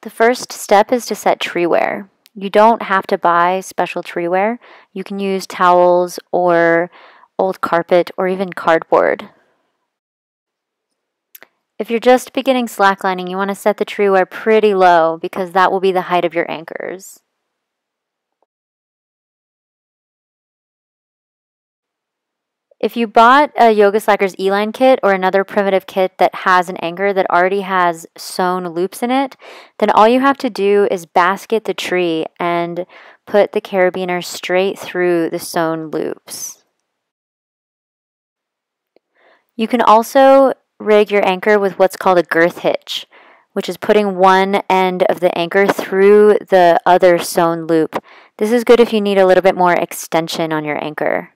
The first step is to set tree wear. You don't have to buy special tree wear. You can use towels or old carpet or even cardboard. If you're just beginning slacklining, you want to set the tree wear pretty low because that will be the height of your anchors. If you bought a YogaSlackers E-line kit or another primitive kit that has an anchor that already has sewn loops in it, then all you have to do is basket the tree and put the carabiner straight through the sewn loops. You can also rig your anchor with what's called a girth hitch, which is putting one end of the anchor through the other sewn loop. This is good if you need a little bit more extension on your anchor.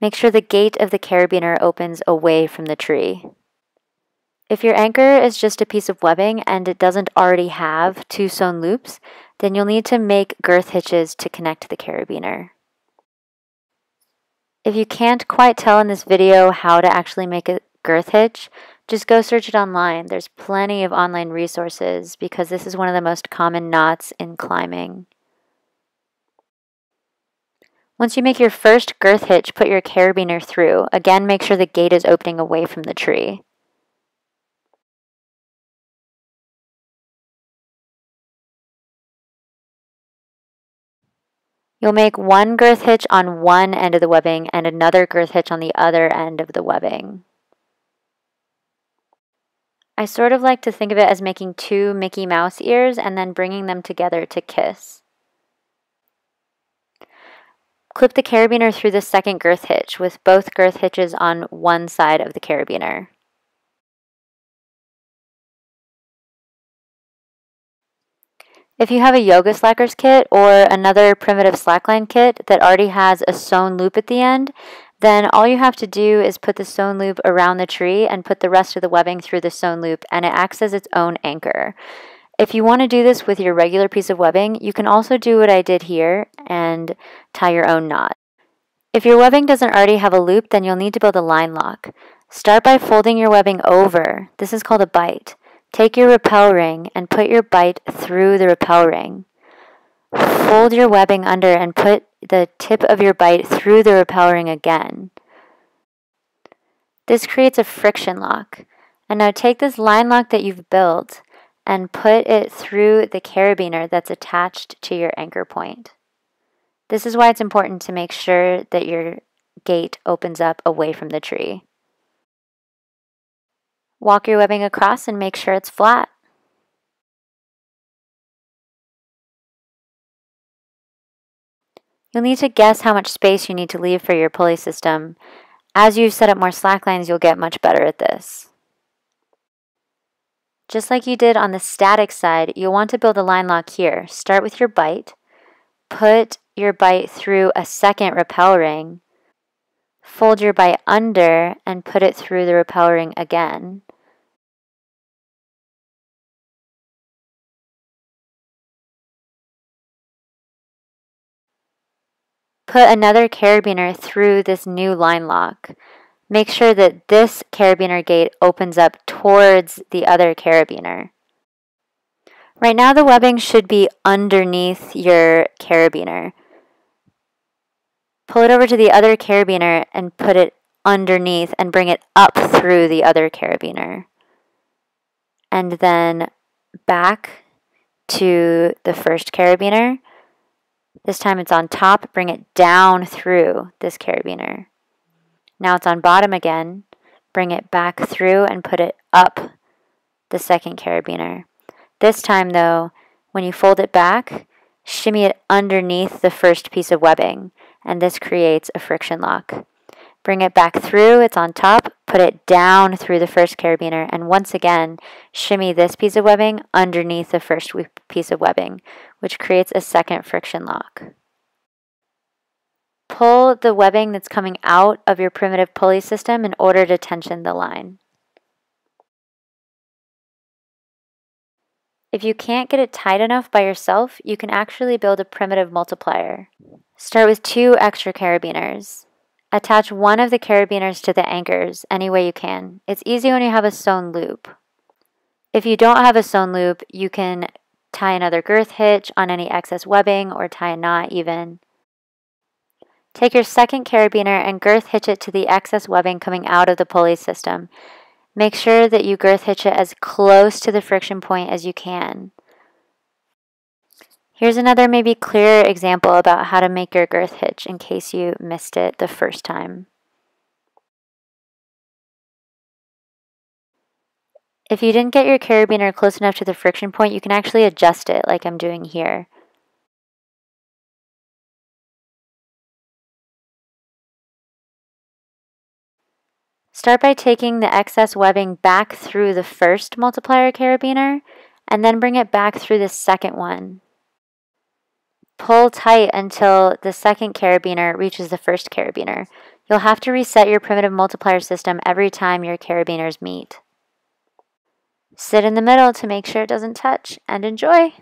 Make sure the gate of the carabiner opens away from the tree. If your anchor is just a piece of webbing and it doesn't already have two sewn loops, then you'll need to make girth hitches to connect the carabiner. If you can't quite tell in this video how to actually make a girth hitch, just go search it online. There's plenty of online resources because this is one of the most common knots in climbing. Once you make your first girth hitch, put your carabiner through. Again, make sure the gate is opening away from the tree. You'll make one girth hitch on one end of the webbing and another girth hitch on the other end of the webbing. I sort of like to think of it as making two Mickey Mouse ears and then bringing them together to kiss. Clip the carabiner through the second girth hitch with both girth hitches on one side of the carabiner. If you have a YogaSlackers kit or another Primitive Slackline kit that already has a sewn loop at the end, then all you have to do is put the sewn loop around the tree and put the rest of the webbing through the sewn loop, and it acts as its own anchor. If you want to do this with your regular piece of webbing, you can also do what I did here and tie your own knot. If your webbing doesn't already have a loop, then you'll need to build a line lock. Start by folding your webbing over. This is called a bite. Take your rappel ring and put your bite through the rappel ring. Fold your webbing under and put the tip of your bite through the rappel ring again. This creates a friction lock. And now take this line lock that you've built and put it through the carabiner that's attached to your anchor point. This is why it's important to make sure that your gate opens up away from the tree. Walk your webbing across and make sure it's flat. You'll need to guess how much space you need to leave for your pulley system. As you set up more slacklines, you'll get much better at this. Just like you did on the static side, you'll want to build a line lock here. Start with your bite, put your bite through a second rappel ring, fold your bite under and put it through the rappel ring again. Put another carabiner through this new line lock. Make sure that this carabiner gate opens up towards the other carabiner. Right now the webbing should be underneath your carabiner. Pull it over to the other carabiner and put it underneath and bring it up through the other carabiner. And then back to the first carabiner. This time it's on top, bring it down through this carabiner. Now it's on bottom again, bring it back through and put it up the second carabiner. This time though, when you fold it back, shimmy it underneath the first piece of webbing, and this creates a friction lock. Bring it back through, it's on top, put it down through the first carabiner, and once again, shimmy this piece of webbing underneath the first piece of webbing, which creates a second friction lock. Pull the webbing that's coming out of your primitive pulley system in order to tension the line. If you can't get it tight enough by yourself, you can actually build a primitive multiplier. Start with 2 extra carabiners. Attach one of the carabiners to the anchors any way you can. It's easy when you have a sewn loop. If you don't have a sewn loop, you can tie another girth hitch on any excess webbing or tie a knot even. Take your second carabiner and girth hitch it to the excess webbing coming out of the pulley system. Make sure that you girth hitch it as close to the friction point as you can. Here's another maybe clearer example about how to make your girth hitch in case you missed it the first time. If you didn't get your carabiner close enough to the friction point, you can actually adjust it like I'm doing here. Start by taking the excess webbing back through the first multiplier carabiner and then bring it back through the second one. Pull tight until the second carabiner reaches the first carabiner. You'll have to reset your primitive multiplier system every time your carabiners meet. Sit in the middle to make sure it doesn't touch, and enjoy!